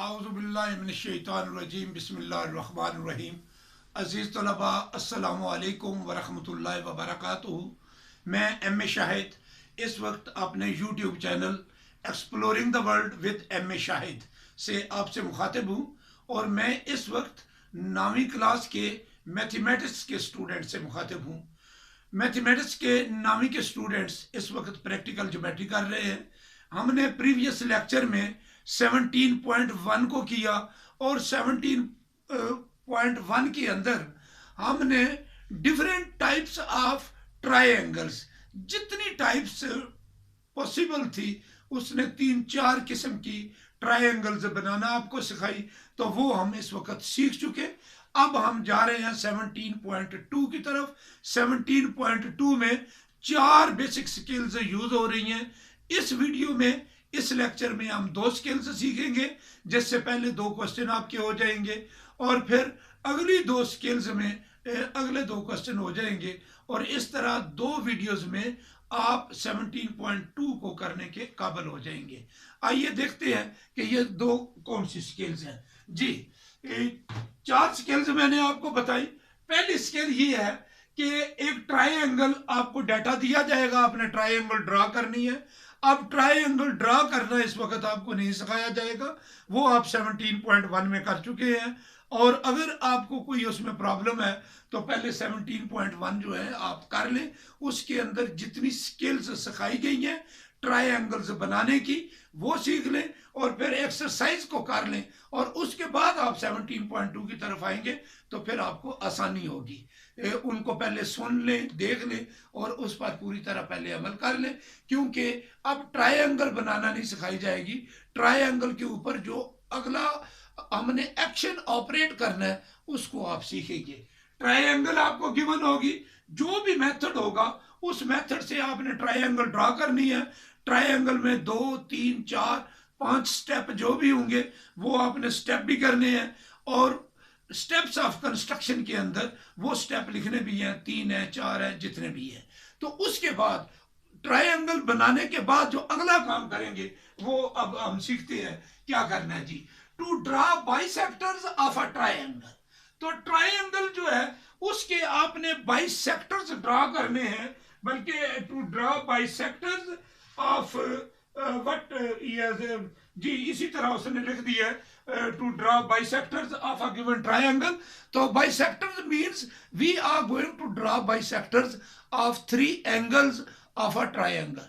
आऊज़ुबिल्लाहिमिनश्शैतानिर्रजीम बिस्मिल्लाहिर्रहमानिर्रहीम। अज़ीज़ तलबा अस्सलामु अलैकुम वरहमतुल्लाहि वबरकातुहू। मैं एम ए शाहिद इस वक्त अपने YouTube channel exploring the world with M A Shahid से आपसे मुखातिब हूँ और मैं इस वक्त 9वीं क्लास के मैथमेटिक्स के स्टूडेंट से मुखातिब हूँ। मैथमेटिक्स के 9वीं के स्टूडेंट्स इस वक्त प्रैक्टिकल ज्योमेट्री कर रहे हैं। हमने प्रीवियस लेक्चर में 17.1 को किया और 17.1 के अंदर हमने डिफरेंट टाइप्स ऑफ ट्रायंगल्स, जितनी टाइप्स पॉसिबल थी उसने 3-4 किस्म की ट्रायंगल्स बनाना आपको सिखाई, तो वो हम इस वक्त सीख चुके। अब हम जा रहे हैं 17.2 की तरफ। 17.2 में 4 बेसिक स्किल्स यूज हो रही हैं। इस वीडियो में, इस लेक्चर में हम 2 स्किल्स सीखेंगे, जिससे पहले 2 क्वेश्चन आपके हो जाएंगे और फिर अगली 2 स्किल्स में अगले 2 क्वेश्चन हो जाएंगे और इस तरह 2 वीडियोस में आप 17.2 को करने के काबिल हो जाएंगे। आइए देखते हैं कि ये 2 कौन सी स्किल्स हैं। जी, 4 स्किल्स मैंने आपको बताई। पहली स्किल ये है कि एक ट्रायंगल आपको डाटा दिया जाएगा, आपने ट्रायंगल ड्रा करनी है। अब ट्रायंगल ड्रा करना इस वक्त आपको नहीं सिखाया जाएगा, वो आप 17.1 में कर चुके हैं। और अगर आपको कोई उसमें प्रॉब्लम है तो पहले 17.1 जो है आप कर लें। उसके अंदर जितनी स्किल्स सिखाई गई हैं ट्रायंगल्स बनाने की वो सीख लें और फिर एक्सरसाइज को कर लें और उसके बाद आप 17.2 की तरफ आएंगे तो फिर आपको आसानी होगी। उनको पहले सुन लें, देख लें और उस पर पूरी तरह पहले अमल कर लें, क्योंकि अब ट्रायंगल बनाना नहीं सिखाई जाएगी। ट्रायंगल के ऊपर जो अगला हमने एक्शन ऑपरेट करना है उसको आप सीखेंगे। ट्रायंगल आपको गिवन होगी, जो भी मेथड होगा उस मेथड से आपने ट्रायंगल ड्रा करनी है। ट्रायंगल में 2, 3, 4, 5 स्टेप जो भी होंगे वो आपने स्टेप भी करने हैं और स्टेप्स ऑफ कंस्ट्रक्शन के अंदर वो स्टेप लिखने भी हैं, 3 है, 4 है, जितने भी हैं। तो उसके बाद ट्रायंगल बनाने के बाद जो अगला काम करेंगे वो अब हम सीखते हैं क्या करना है। जी, to draw bisectors of a triangle. तो ट्रायंगल जो है उसके आपने बाइसेक्टर्स ड्रा करने हैं, बल्कि to draw bisectors of what जी इसी तरह उसने लिख दिया है to draw bisectors of a given triangle. तो bisectors means we are going to draw bisectors of 3 angles of a triangle.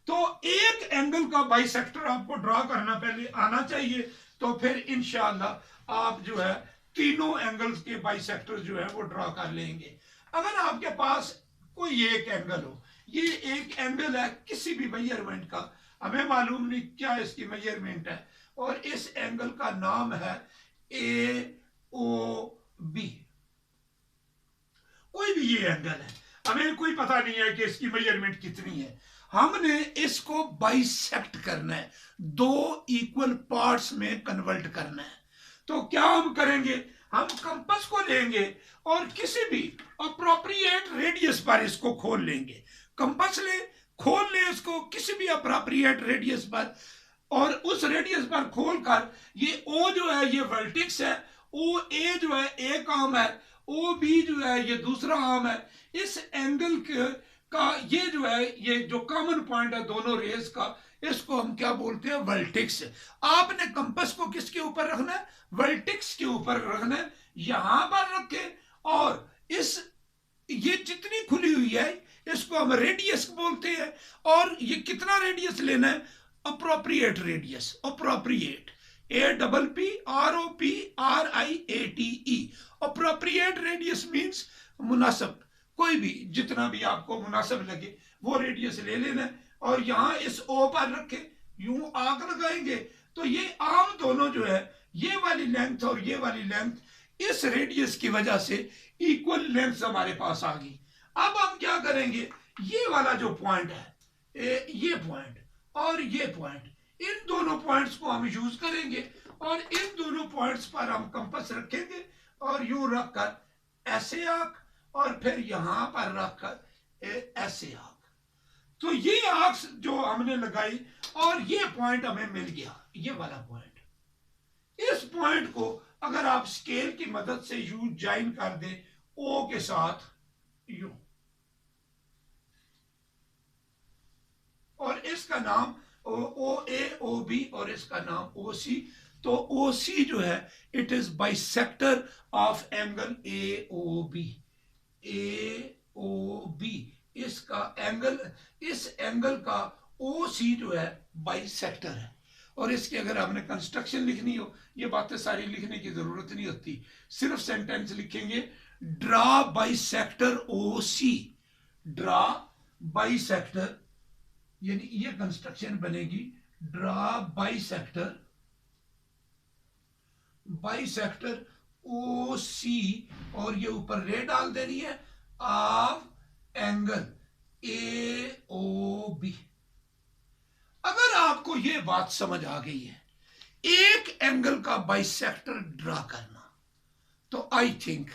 तो एक एंगल का बाइसेक्टर आपको ड्रा करना पहले आना चाहिए, तो फिर इंशाअल्लाह आप जो है तीनों एंगल्स के बाइसेक्टर जो है वो ड्रा कर लेंगे। अगर आपके पास कोई एक एंगल हो, ये एक एंगल है किसी भी मेजरमेंट का, हमें मालूम नहीं क्या इसकी मेजरमेंट है, और इस एंगल का नाम है AOB। कोई भी ये एंगल है, हमें कोई पता नहीं है कि इसकी मेजरमेंट कितनी है। हमने इसको बाइसेक्ट करना है, 2 इक्वल पार्ट्स में कन्वर्ट करना है। तो क्या हम करेंगे, हम कंपास को लेंगे और किसी भी अप्रोप्रिएट रेडियस पर इसको खोल लेंगे। कंपास ले, खोल ले इसको किसी भी अप्रोप्रिएट रेडियस पर, और उस रेडियस पर खोलकर ये O जो है ये वर्टेक्स है, OA जो है एक आर्म है, OB जो है ये दूसरा आर्म है। इस एंगल का ये जो है ये जो कॉमन पॉइंट है दोनों रेस का, इसको हम क्या बोलते हैं, वर्टेक्स। आपने कंपास को किसके ऊपर रखना है, वर्टेक्स के ऊपर रखना है, यहां पर रखे और इस ये जितनी खुली हुई है इसको हम रेडियस बोलते हैं। और ये कितना रेडियस लेना है, appropriate radius, appropriate, APPROPRIATE। Appropriate radius means मुनासिब, कोई भी जितना भी आपको मुनासिब लगे वो रेडियस ले लेना है और यहां इस O पर रखे, यूं आग लगाएंगे तो ये आर्म दोनों जो है ये वाली लेंथ और ये वाली लेंथ इस रेडियस की वजह से इक्वल लेंथ हमारे पास आ गई। अब हम क्या करेंगे, ये वाला जो पॉइंट है, ये पॉइंट और ये पॉइंट, इन दोनों पॉइंट्स को हम यूज करेंगे और इन दोनों पॉइंट्स पर हम कंपास रखेंगे और यूं रखकर ऐसे आंख और फिर यहां पर रखकर ऐसे आंख। तो ये आंख जो हमने लगाई और ये पॉइंट हमें मिल गया, ये वाला पॉइंट। इस पॉइंट को अगर आप स्केल की मदद से यू ज्वाइन कर दें ओ के साथ यू, और इसका नाम ओ ए ओ बी और इसका नाम ओ सी, तो ओ सी जो है it is bisector of angle A O B. A O B इसका एंगल, इस एंगल का ओ सी जो है बाइसेक्टर है। और इसकी अगर आपने कंस्ट्रक्शन लिखनी हो, ये बातें सारी लिखने की जरूरत नहीं होती, सिर्फ सेंटेंस लिखेंगे, draw bisector O C, draw bisector, यानी ये कंस्ट्रक्शन बनेगी, draw bisector, bisector O C, और ये ऊपर रे डाल देनी है, of angle A O B. अगर आपको ये बात समझ आ गई है एक एंगल का बाइसेक्टर ड्रा करना, तो आई थिंक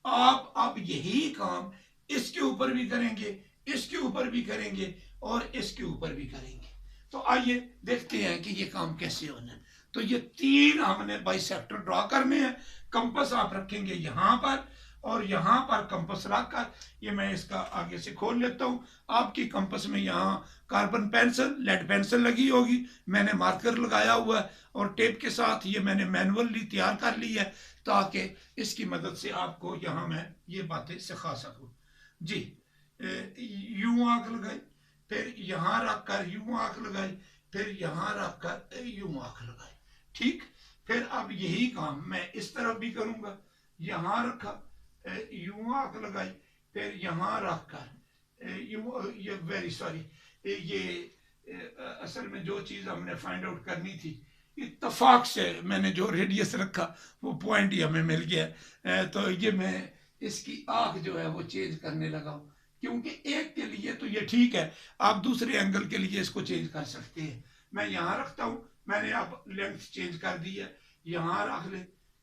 आप अब यही काम इसके ऊपर भी करेंगे, इसके ऊपर भी करेंगे और इसके ऊपर भी करेंगे। तो आइए देखते हैं कि ये काम कैसे होना है। तो ये तीन हमने बाइसेक्टर ड्रा करने हैं। कंपास आप रखेंगे यहां पर और यहां पर कंपास रखकर, ये मैं इसका आगे से खोल लेता हूं। आपकी कंपास में यहां कार्बन पेंसिल, लेड पेंसिल लगी होगी, मैंने मार्कर लगाया हुआ है और टेप के साथ ये मैंने मैनुअली तैयार कर ली है ताकि इसकी मदद से आपको यहां मैं ये बातें सिखा सकूं। जी, यूं आंख लगाई, फिर यहां रखकर यूं आंख लगाई, फिर यहां रखकर यूं आंख लगाई, ठीक। फिर अब यही काम मैं इस तरफ भी करूंगा, यहां रखा, यूं आंख लगाई, फिर यहां रखकर ये वेरी सॉरी, ये असल में जो चीज हमने फाइंड आउट करनी थी, इत्तफाक से मैंने जो रेडियस रखा वो पॉइंट ही हमें मिल गया। तो ये मैं इसकी आंख जो है वो चेंज करने लगा हूं, क्योंकि एक के लिए तो ये ठीक है, आप दूसरे एंगल के लिए इसको चेंज कर सकते हैं। मैं यहां रखता हूं, मैंने अब लेंथ चेंज कर दी है, यहां रख ले,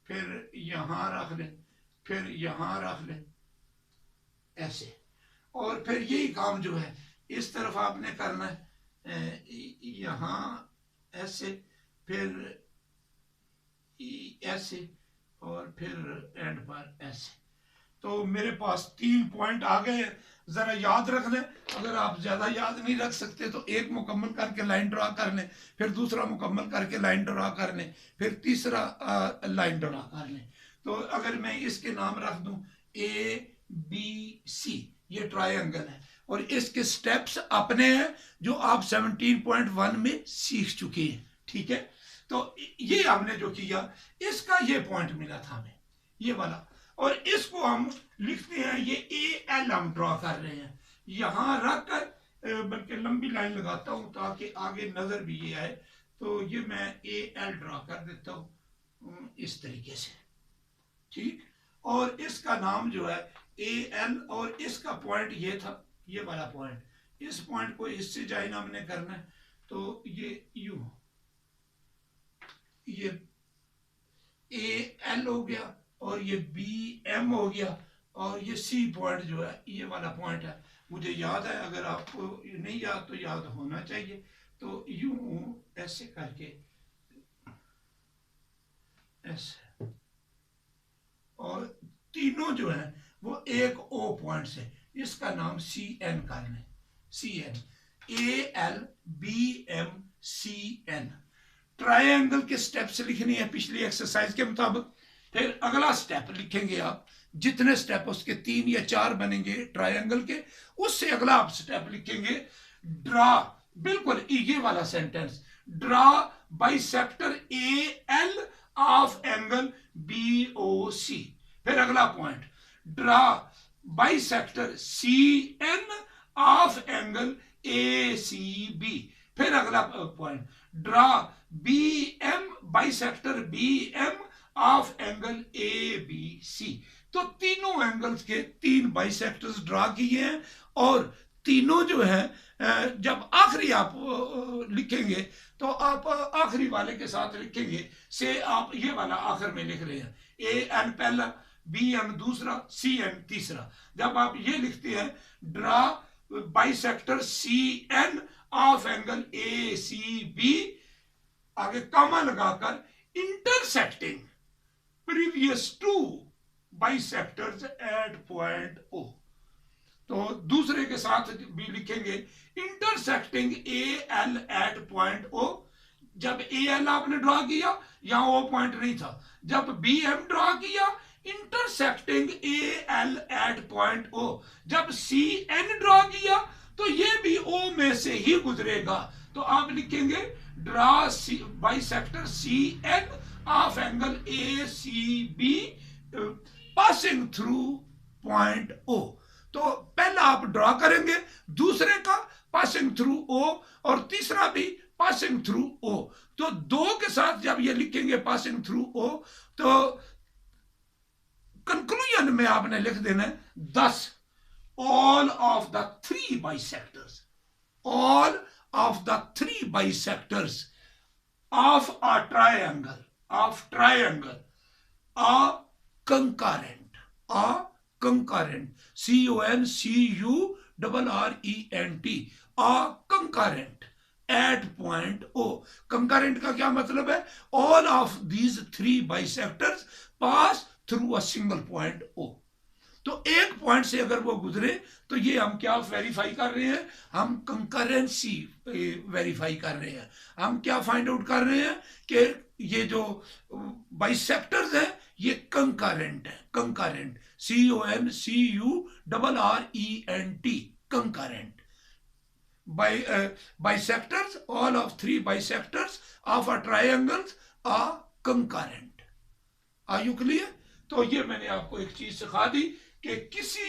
फिर यहां रख ले, फिर यहां रख ले, ऐसे। और फिर यही काम जो है इस तरफ आपने करना है, यहां ऐसे, फिर ऐसे, और फिर एंड पर ऐसे। तो मेरे पास 3 पॉइंट आ गए हैं, जरा याद रख लें। अगर आप ज्यादा याद नहीं रख सकते तो एक मुकम्मल करके लाइन ड्रा कर लें, फिर दूसरा मुकम्मल करके लाइन ड्रा कर लें, फिर तीसरा लाइन ड्रा कर लें। तो अगर मैं इसके नाम रख दूं ए बी सी, ये ट्रायंगल है और इसके स्टेप्स अपने हैं जो आप 17.1 में सीख चुके हैं, ठीक है। तो ये हमने जो किया, इसका ये पॉइंट मिला था हमें, ये वाला, और इसको हम लिखते हैं, ये ए एल हम ड्रॉ कर रहे हैं, यहां रखकर, बल्कि लंबी लाइन लगाता हूं ताकि आगे नजर भी ये आए। तो ये मैं ए एल ड्रॉ कर देता हूं इस तरीके से, ठीक। और इसका नाम जो है ए एल, और इसका पॉइंट ये था, ये वाला पॉइंट, इस पॉइंट को इससे ज्वाइन हमने करना है। तो ये यू, ये ए एल हो गया और ये बी एम हो गया, और ये सी पॉइंट जो है ये वाला पॉइंट है, मुझे याद है, अगर आपको नहीं याद तो याद होना चाहिए। तो यूं ऐसे करके ऐसे, और तीनों जो है वो एक ओ पॉइंट से, इसका नाम सी एन कर लें, C N, A L B M C N. Triangle के स्टेप्स लिखनी है पिछली एक्सरसाइज के मुताबिक। फिर अगला स्टेप लिखेंगे आप, जितने स्टेप उसके 3 या 4 बनेंगे ट्रायंगल के, उससे अगला आप स्टेप लिखेंगे ड्रा, बिल्कुल ये वाला sentence, draw bisector A L of angle B O C. फिर अगला point, draw bisector C N of angle A C B. फिर अगला point, draw B M bisector B M of angle A B C. तो तीनों angles के 3 bisectors draw किए हैं, और तीनों जो है जब आखिरी आप लिखेंगे तो आप आखिरी वाले के साथ लिखेंगे, से आप ये वाला आखिर में लिख रहे हैं, ए एन पहला, बी एम दूसरा, सी एन तीसरा। जब आप ये लिखते हैं draw bisector C N of angle A C B, आगे कॉमा लगाकर intersecting previous two bisectors at point O। तो दूसरे के साथ भी लिखेंगे intersecting A L at point O. जब ए एल आपने ड्रॉ किया, यहां ओ पॉइंट नहीं था। जब बी एम ड्रॉ किया, intersecting A L at point O. जब सी एन ड्रॉ किया तो ये भी ओ में से ही गुजरेगा। तो आप लिखेंगे draw bisector C N of angle A C B passing through point O. तो पहला आप ड्रॉ करेंगे, दूसरे का पासिंग थ्रू ओ, और तीसरा भी पासिंग थ्रू ओ। तो दो के साथ जब ये लिखेंगे पासिंग थ्रू ओ, तो कंक्लूजन में आपने लिख देना है 10 all of the three bisectors, all of the three bisectors of a triangle are concurrent, CONCURRENT, are concurrent at point O। concurrent का क्या मतलब है? all of these three bisectors pass through a single point O। तो एक point से अगर वो गुजरे तो ये हम क्या वेरीफाई कर रहे हैं? हम कंकरेंसी वेरीफाई कर रहे हैं। हम क्या फाइंड आउट कर रहे हैं कि ये जो बाइसेक्टर्स हैं ये कंकरेंट है। Concurrent, CONCURRENT, concurrent. Bisectors, all of three bisectors of a triangle are concurrent। Are you clear? तो ये मैंने आपको एक चीज सिखा दी कि किसी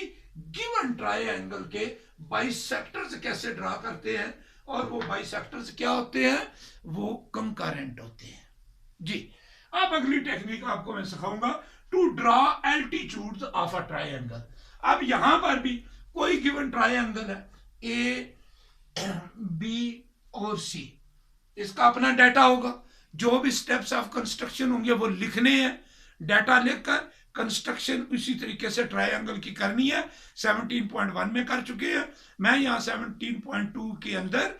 गिवन ट्रायंगल के बाइसेक्टर्स कैसे ड्रा करते हैं, और वो बाइसेक्टर्स क्या होते हैं? वो कंकरेंट होते हैं जी। अब अगली टेक्निक आपको मैं सिखाऊंगा, to draw altitudes of a triangle. अब यहां पर भी कोई गिवन ट्रायंगल है, ए बी और सी, इसका अपना डाटा होगा। जो भी स्टेप्स ऑफ कंस्ट्रक्शन होंगे वो लिखने हैं। डाटा लिखकर कंस्ट्रक्शन उसी तरीके से ट्रायंगल की करनी है। 17.1 में कर चुके हैं। मैं यहाँ 17.2 के अंदर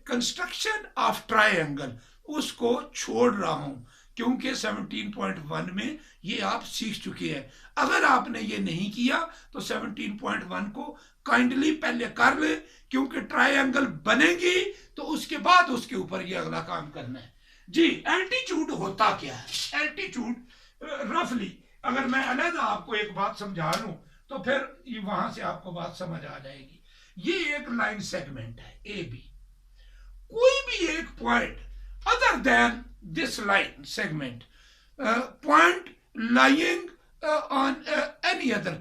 कंस्ट्रक्शन ऑफ ट्रायंगल उसको छोड़ रहा हूं, क्योंकि 17.1 में ये आप सीख चुके हैं। अगर आपने ये नहीं किया तो 17.1 को काइंडली पहले कर ले, क्योंकि ट्रायंगल बनेगी तो उसके बाद उसके ऊपर ये अगला काम करना है जी। एल्टीट्यूड होता क्या है? एल्टीट्यूड रफली अगर मैं अलग आपको एक बात समझा लूं तो फिर वहां से आपको बात समझ आ जाएगी। ये एक लाइन सेगमेंट है ए बी। कोई भी एक point other than this line segment, point lying on any other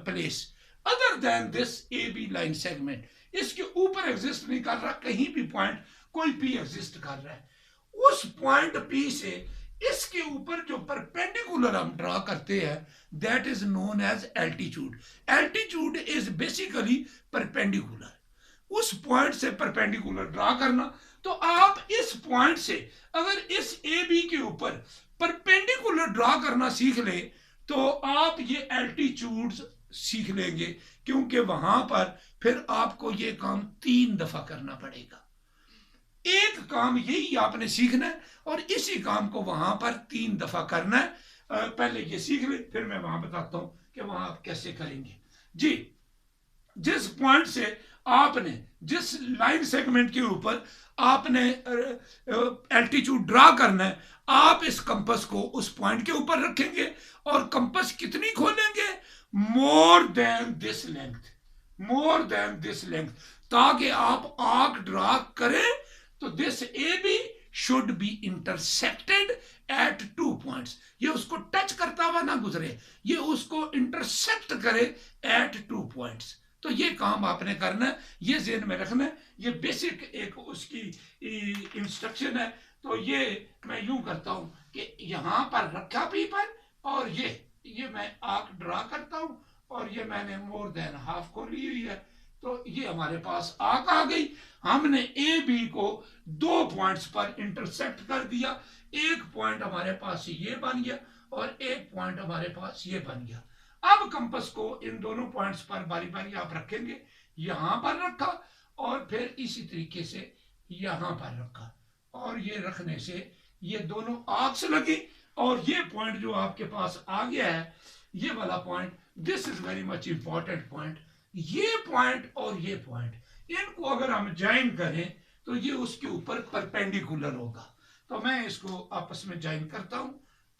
place other than this A B line segment, इसके ऊपर एग्जिस्ट नहीं कर रहा। कहीं भी पॉइंट कोई पी एग्जिस्ट कर रहा है, उस पॉइंट पी से इसके ऊपर जो परपेंडिकुलर हम ड्रा करते हैं that is known as altitude. Altitude is basically perpendicular, उस पॉइंट से परपेंडिकुलर ड्रा करना। तो आप इस पॉइंट से अगर इस ए बी के ऊपर परपेंडिकुलर ड्रा करना सीख ले तो आप ये एल्टीट्यूड्स सीख लेंगे, क्योंकि वहां पर फिर आपको ये काम 3 दफा करना पड़ेगा। एक काम यही आपने सीखना है और इसी काम को वहां पर 3 दफा करना है। पहले ये सीख ले, फिर मैं वहां बताता हूं कि वहां आप कैसे करेंगे जी। जिस पॉइंट से आपने जिस लाइन सेगमेंट के ऊपर आपने एल्टीट्यूड ड्रा करना है, आप इस कंपास को उस पॉइंट के ऊपर रखेंगे और कंपास कितनी खोलेंगे? More than this length, more than this length, ताकि आप आर्क ड्रा करें तो this A B should be intersected at 2 points. ये उसको टच करता हुआ ना गुजरे, ये उसको इंटरसेक्ट करे एट 2 पॉइंट्स। तो ये काम आपने करना है, ये ज़हन में रखना है। ये बेसिक एक उसकी इंस्ट्रक्शन है। तो ये मैं यूं करता हूं कि यहां पर रखा पेपर और ये मैं आर्क ड्रा करता हूं और ये मैंने मोर देन हाफ को ली हुई है। तो ये हमारे पास आर्क आ गई। हमने ए बी को 2 पॉइंट्स पर इंटरसेक्ट कर दिया। एक पॉइंट हमारे पास ये बन गया और एक पॉइंट हमारे पास ये बन गया। अब कंपास को इन दोनों पॉइंट्स पर बारी बारी आप रखेंगे। यहां पर रखा और फिर इसी तरीके से यहां पर रखा, और ये रखने से ये दोनों आर्क्स लगी, और ये पॉइंट जो आपके पास आ गया है, ये वाला point, this is very much important point. ये पॉइंट और ये पॉइंट, इनको अगर हम ज्वाइन करें तो ये उसके ऊपर परपेंडिकुलर होगा। तो मैं इसको आपस में ज्वाइन करता हूं।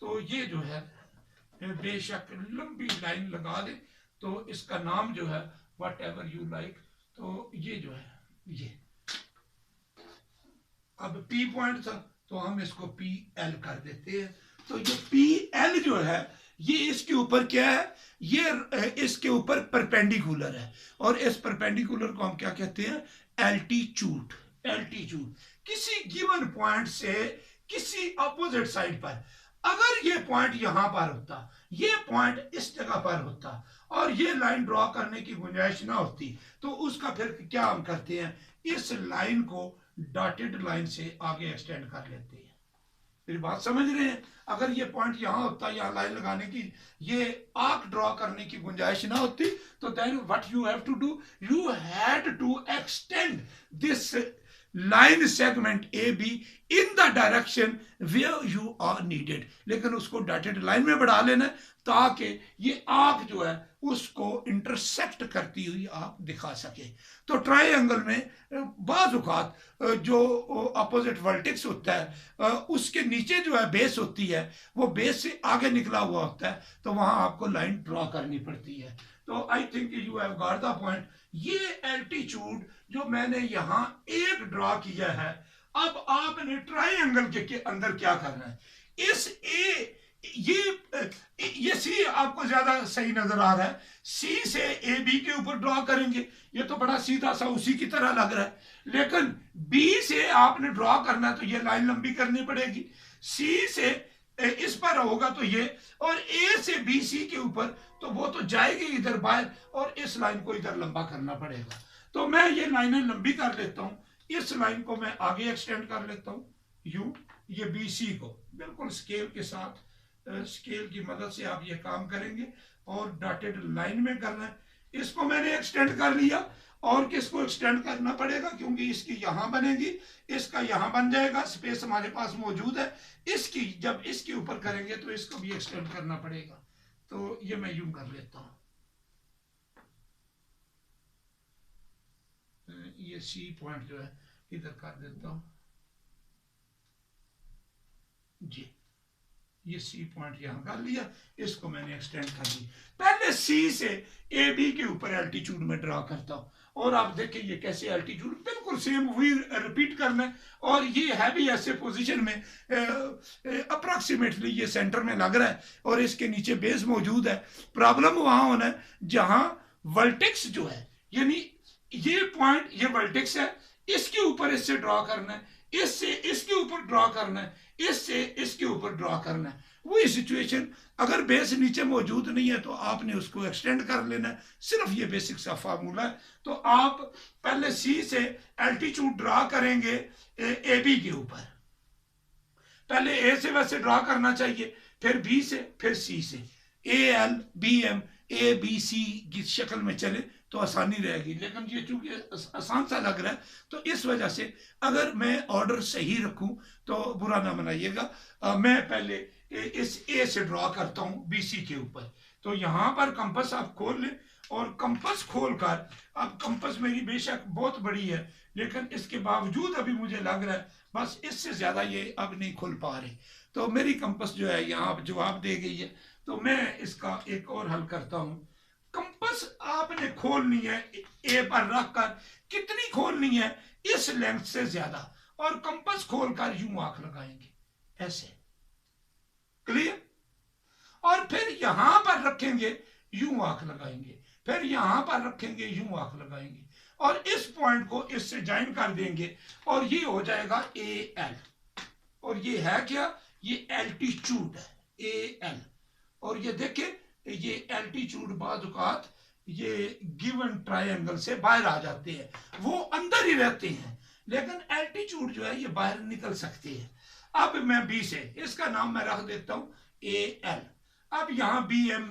तो ये जो है बेशक लंबी लाइन लगा दे, तो इसका नाम जो है वट एवर यू लाइक। तो ये जो है, ये अब पी पॉइंट था, तो हम इसको पी एल कर देते हैं। तो ये पी एल जो है, ये इसके ऊपर क्या है, ये इसके ऊपर परपेंडिकुलर है, और इस परपेंडिकुलर को हम क्या कहते हैं, एल्टीट्यूड। एल्टीट्यूड किसी गिवन पॉइंट से किसी अपोजिट साइड पर, अगर ये पॉइंट यहां पर होता, ये पॉइंट इस जगह पर होता, और ये लाइन ड्रॉ करने की गुंजाइश ना होती, तो उसका फिर क्या हम करते हैं, इस लाइन को डॉटेड लाइन से आगे एक्सटेंड कर लेते हैं। मेरी बात समझ रहे हैं? अगर ये पॉइंट यहां होता, यहां लाइन लगाने की, ये आर्क ड्रॉ करने की गुंजाइश ना होती, तो then what you have to do, you had to extend this line segment A B in the direction where you are needed. लेकिन उसको डॉटेड लाइन में बढ़ा लेना, ताकि ये आर्क जो है उसको इंटरसेक्ट करती हुई आप दिखा सके। तो ट्रायंगल में बाज़ औक़ात जो अपोजिट वर्टेक्स होता है, उसके नीचे जो है बेस होती है, वो बेस से आगे निकला हुआ होता है, तो वहां आपको लाइन ड्रॉ करनी पड़ती है। तो I think you have got the point. ये एल्टीट्यूड जो मैंने यहां एक ड्रॉ किया है, अब आपने ट्रायंगल के अंदर क्या करना है, इस ए, ये सी आपको ज्यादा सही नजर आ रहा है, सी से ए बी के ऊपर ड्रॉ करेंगे, ये तो बड़ा सीधा सा उसी की तरह लग रहा है। लेकिन बी से आपने ड्रॉ करना है, तो ये लाइन लंबी करनी पड़ेगी। सी से इस पर होगा तो ये, और ए से बी सी के ऊपर, तो वो तो जाएगी इधर बाहर, और इस लाइन को इधर लंबा करना पड़ेगा। तो मैं ये लाइनें लंबी कर लेता हूं, इस लाइन को मैं आगे एक्सटेंड कर लेता हूं, यू, ये बी सी को बिल्कुल स्केल के साथ, स्केल की मदद से आप ये काम करेंगे, और डॉटेड लाइन में करना है। इसको मैंने एक्सटेंड कर लिया, और किसको एक्सटेंड करना पड़ेगा, क्योंकि इसकी यहां बनेगी, इसका यहां बन जाएगा, स्पेस हमारे पास मौजूद है। इसकी जब इसके ऊपर करेंगे तो इसको भी एक्सटेंड करना पड़ेगा। तो ये मैं यूं कर लेता हूं, ये सी पॉइंट जो है इधर कर देता हूं जी, ये सी पॉइंट यहां कर लिया, इसको मैंने एक्सटेंड कर दी। पहले सी से ए बी के ऊपर एल्टीट्यूड में ड्रा करता हूं, और आप देखिए ये कैसे एल्टीट्यूड बिल्कुल सेम वही रिपीट करना है, और ये है भी ऐसे पोजीशन में अप्रोक्सीमेटली ये सेंटर में लग रहा है, और इसके नीचे बेस मौजूद है। प्रॉब्लम वहां होना है जहां वर्टेक्स जो है, यानी ये पॉइंट, ये वर्टेक्स है, इसके ऊपर इससे ड्रॉ करना है, इससे इसके ऊपर ड्रॉ करना है, इससे इसके ऊपर ड्रॉ करना है। वही सिचुएशन, अगर बेस नीचे मौजूद नहीं है तो आपने उसको एक्सटेंड कर लेना है, सिर्फ ये बेसिक सा फार्मूला है। तो आप पहले सी से एल्टीट्यूड ड्रॉ करेंगे ए बी के ऊपर, पहले ए से वैसे ड्रॉ करना चाहिए, फिर बी से, फिर सी से, A L B M A B C की शक्ल में चले तो आसानी रहेगी। लेकिन ये चूंकि आसान सा लग रहा है, तो इस वजह से अगर मैं ऑर्डर सही रखूं तो बुरा ना मनाइएगा। मैं पहले इस ए से ड्रॉ करता हूं बी सी के ऊपर। तो यहां पर कंपास आप खोल लें, और कंपास खोलकर, अब कंपास मेरी बेशक बहुत बड़ी है, लेकिन इसके बावजूद अभी मुझे लग रहा है बस इससे ज्यादा ये अब नहीं खुल पा रही, तो मेरी कंपास जो है यहाँ जवाब दे गई है। तो मैं इसका एक और हल करता हूं। कंपास आपने खोलनी है ए पर रखकर, कितनी खोलनी है, इस लेंथ से ज्यादा, और कंपास खोलकर यूं आंख लगाएंगे ऐसे, क्लियर। और फिर यहां पर रखेंगे, यूं आंख लगाएंगे, फिर यहां पर रखेंगे, यूं आंख लगाएंगे, और इस पॉइंट को इससे ज्वाइन कर देंगे, और ये हो जाएगा ए एल। और ये है क्या, ये एल्टीट्यूड है, ए एल। और ये देखिए, ये एल्टीट्यूड बाज़ औक़ात ये गिवन ट्रायंगल से बाहर आ जाते हैं, वो अंदर ही रहते हैं, लेकिन एल्टीट्यूड जो है ये बाहर निकल सकते हैं। अब मैं बी से, इसका नाम मैं रख देता हूं ए एल। अब यहां बी एम,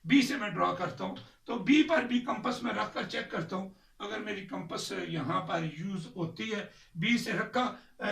बी से मैं ड्रॉ करता हूं, तो बी पर भी कंपास में रखकर चेक करता हूं, अगर मेरी कंपास यहाँ पर यूज होती है, बी से रखा,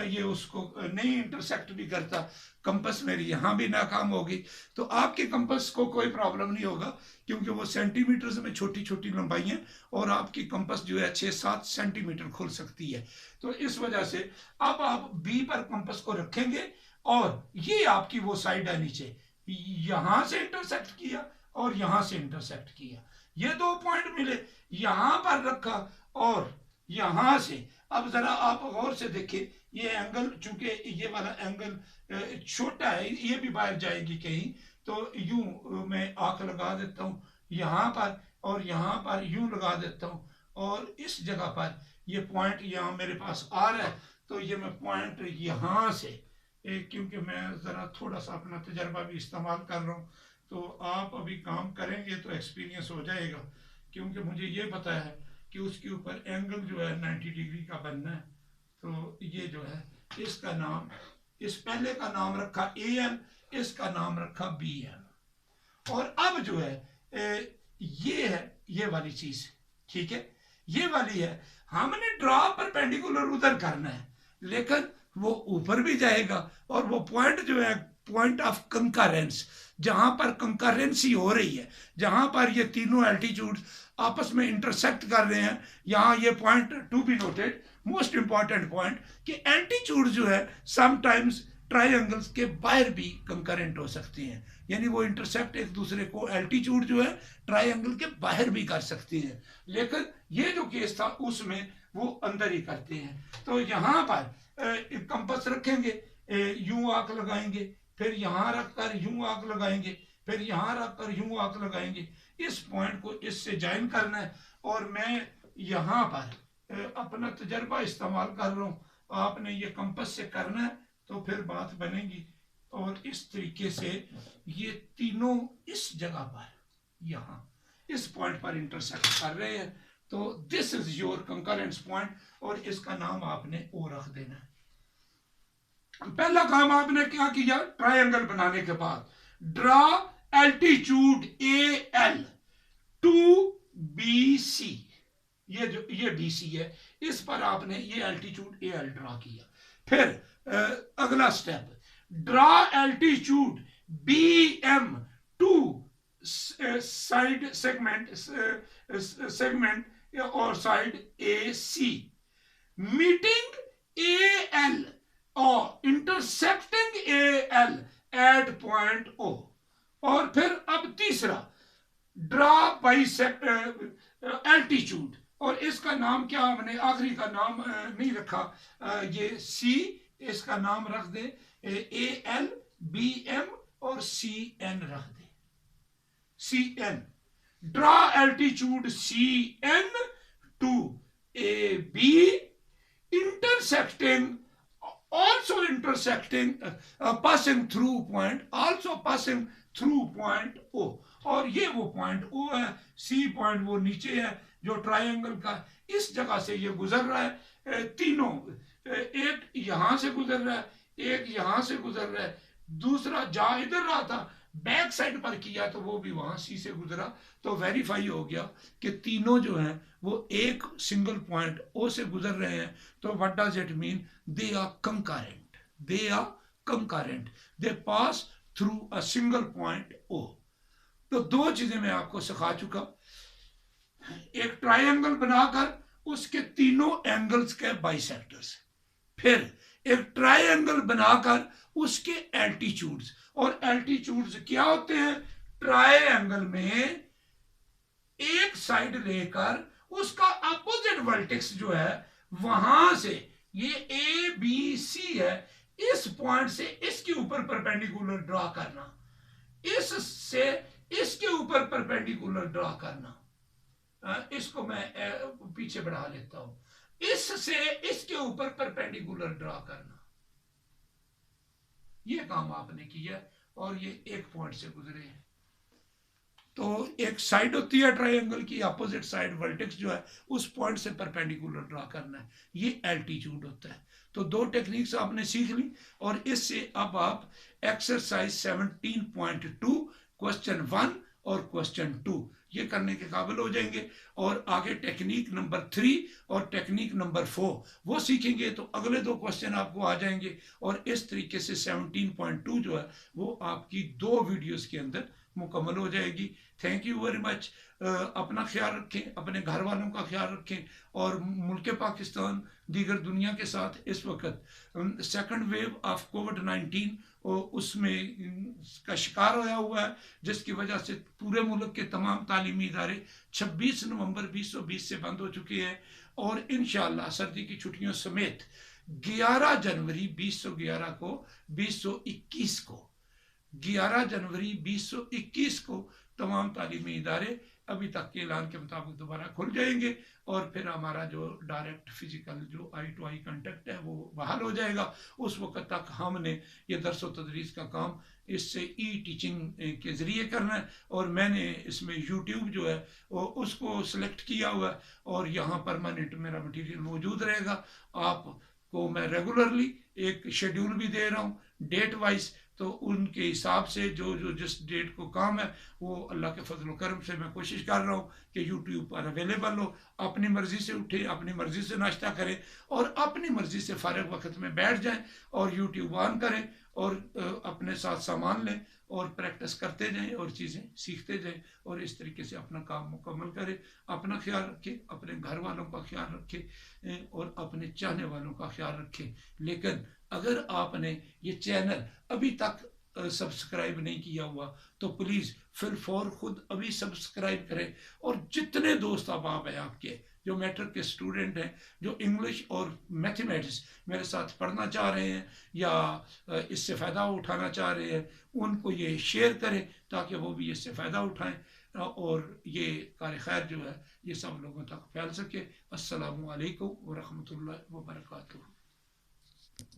ये उसको नहीं इंटरसेक्ट भी करता, कंपास मेरी यहाँ भी नाकाम होगी। तो आपके कंपास को कोई प्रॉब्लम नहीं होगा, क्योंकि वो सेंटीमीटर्स में छोटी छोटी लंबाई है, और आपकी कंपास जो है 6-7 सेंटीमीटर खुल सकती है। तो इस वजह से अब आप बी पर कंपास को रखेंगे, और ये आपकी वो साइड है नीचे, यहां से इंटरसेक्ट किया और यहां से इंटरसेक्ट किया, ये 2 पॉइंट मिले, यहां पर रखा और यहां से। अब जरा आप गौर से देखिए, ये एंगल, चूंकि ये वाला एंगल छोटा है, ये भी बाहर जाएगी कहीं, तो यूं मैं आंख लगा देता हूं यहां पर, और यहां पर यूं लगा देता हूं, और इस जगह पर ये पॉइंट यहां मेरे पास आ रहा है, तो ये मैं पॉइंट यहां से, क्योंकि मैं ज़रा थोड़ा सा अपना तजर्बा भी इस्तेमाल कर रहा हूँ, तो आप अभी काम करेंगे तो एक्सपीरियंस हो जाएगा, क्योंकि मुझे ये पता है कि उसके ऊपर एंगल जो है 90 डिग्री का बनना है। तो ये जो है, इसका नाम, इस पहले का नाम रखा AL, इसका नाम रखा BL। और अब जो है ये है ये वाली चीज, ठीक है, ये वाली है, हमने ड्रॉ परपेंडिकुलर उधर करना है, लेकिन वो ऊपर भी जाएगा, और वो पॉइंट जो है पॉइंट ऑफ कंकरेंस, जहां पर कंकरेंसी हो रही है, जहां पर ये तीनों एल्टीट्यूड आपस में इंटरसेक्ट कर रहे हैं, यहां ये point to be noted, most important point, कि एल्टीट्यूड जो है समटाइम्स ट्राइंगल्स के बाहर भी कंकरेंट हो सकते हैं, यानी वो इंटरसेक्ट एक दूसरे को, एल्टीट्यूड जो है ट्राइंगल के बाहर भी कर सकती है, लेकिन ये जो केस था उसमें वो अंदर ही करते हैं। तो यहाँ पर कंपास रखेंगे, यूं आंख लगाएंगे, फिर यहाँ रखकर यूं आंख लगाएंगे, फिर यहाँ रखकर यूं आंख लगाएंगे, इस पॉइंट को इससे ज्वाइन करना है, और मैं यहाँ पर अपना तजर्बा इस्तेमाल कर रहा हूँ, आपने ये कंपास से करना है तो फिर बात बनेगी। और इस तरीके से ये तीनों इस जगह पर, यहाँ इस पॉइंट पर इंटरसेक्ट कर रहे हैं, तो this is your concurrence point, और इसका नाम आपने ओ रख देना है। पहला काम आपने क्या किया, ट्रायंगल बनाने के बाद draw altitude AL to BC, ये BC है, इस पर आपने ये एल्टीट्यूड AL ड्रा किया। फिर अगला step, draw altitude BM to side segment और साइड AC, मीटिंग AL और intersecting AL at point O। और फिर अब तीसरा, ड्रा बाइसेक्ट एल्टीट्यूड, और इसका नाम क्या, हमने आखिरी का नाम नहीं रखा, ये C, इसका नाम रख दे AL, BM और CN रख दे, CN। Draw altitude CN to AB, intersecting, also intersecting, passing through point, also passing through point O। और ये वो पॉइंट O है, C पॉइंट वो नीचे है जो ट्रायंगल का, इस जगह से ये गुजर रहा है, तीनों, एक यहां से गुजर रहा है, एक यहां से गुजर रहा है, दूसरा जा इधर रहा था, बैक साइड पर किया तो वो भी वहां C से गुजरा, तो वेरीफाई हो गया कि तीनों जो हैं वो एक सिंगल पॉइंट O से गुजर रहे हैं। तो what does it mean, they are concurrent, they are concurrent, they pass through a single point O। तो दो चीजें मैं आपको सिखा चुका, एक ट्रायंगल बनाकर उसके तीनों एंगल्स के बाइसेक्टर्स, फिर एक ट्रायंगल बनाकर उसके एल्टीट्यूड्स, और एल्टीट्यूड्स क्या होते हैं, ट्रायंगल में एक साइड लेकर उसका अपोजिट वर्टेक्स जो है वहां से, ये ABC है, इस पॉइंट से इसके ऊपर परपेंडिकुलर ड्रा करना, इससे इसके ऊपर परपेंडिकुलर ड्रा करना, इसको मैं पीछे बढ़ा लेता हूं, इससे इसके ऊपर परपेंडिकुलर ड्रा करना, ये काम आपने किया, और ये एक पॉइंट से गुजरे हैं। तो एक साइड होती है ट्रायंगल की, अपोजिट साइड वर्टेक्स जो है उस पॉइंट से परपेंडिकुलर ड्रा करना है, ये एल्टीट्यूड होता है। तो दो टेक्निक्स आपने सीख ली, और इससे अब आप एक्सरसाइज 17.2 क्वेश्चन 1 और क्वेश्चन 2 ये करने के काबिल हो जाएंगे। और आगे टेक्निक नंबर 3 और टेक्निक नंबर 4 वो सीखेंगे तो अगले 2 क्वेश्चन आपको आ जाएंगे। और इस तरीके से 17.2 जो है वो आपकी 2 वीडियोस के अंदर मुकम्मल हो जाएगी। Thank you very much. अपना ख्याल रखें, अपने घर वालों का ख्याल रखें, और मुल्क पाकिस्तान दीगर दुनिया के साथ इस वक्त सेकंड वेव ऑफ कोविड-19 उसमें का शिकार होया हुआ है, जिसकी वजह से पूरे मुल्क के तमाम तालीमी इदारे 26 नवंबर 2020 से बंद हो चुके हैं। और इंशाअल्लाह सर्दी की छुट्टियों समेत 11 जनवरी 2011 को 2021 को 11 जनवरी 2021 को तमाम तालीमी इदारे अभी तक के ऐलान के मुताबिक दोबारा खुल जाएंगे। और फिर हमारा जो डायरेक्ट फिजिकल जो आई टू आई कांटेक्ट है वो बहाल हो जाएगा। उस वक्त तक हमने ये दरस व तदरीस का काम इससे ई टीचिंग के ज़रिए करना है। और मैंने इसमें यूट्यूब जो है वो उसको सिलेक्ट किया हुआ है, और यहाँ परमानेंट मेरा मटीरियल मौजूद रहेगा। आपको मैं रेगुलरली एक शेड्यूल भी दे रहा हूँ डेट वाइज, तो उनके हिसाब से जो जो जिस डेट को काम है वो अल्लाह के फजल करम से मैं कोशिश कर रहा हूँ कि यूट्यूब पर अवेलेबल हो। अपनी मर्ज़ी से उठे, अपनी मर्ज़ी से नाश्ता करें, और अपनी मर्ज़ी से फ़ारिग वक्त में बैठ जाएं और यूट्यूब ऑन करें, और अपने साथ सामान लें और प्रैक्टिस करते जाएं और चीज़ें सीखते जाएं, और इस तरीके से अपना काम मुकम्मल करें। अपना ख्याल रखें, अपने घर वालों का ख्याल रखें, और अपने चाहने वालों का ख्याल रखें। लेकिन अगर आपने ये चैनल अभी तक सब्सक्राइब नहीं किया हुआ तो प्लीज़ फिलफौर खुद अभी सब्सक्राइब करें। और जितने दोस्त अब हैं आपके जो मैट्रिक के स्टूडेंट हैं, जो इंग्लिश और मैथमेटिक्स मेरे साथ पढ़ना चाह रहे हैं या इससे फ़ायदा उठाना चाह रहे हैं, उनको ये शेयर करें ताकि वो भी इससे फ़ायदा उठाएं, और ये कार खैर जो है ये सब लोगों तक फैल सके। अस्सलामु अलैकुम व रहमतुल्लाहि व बरकातुहू।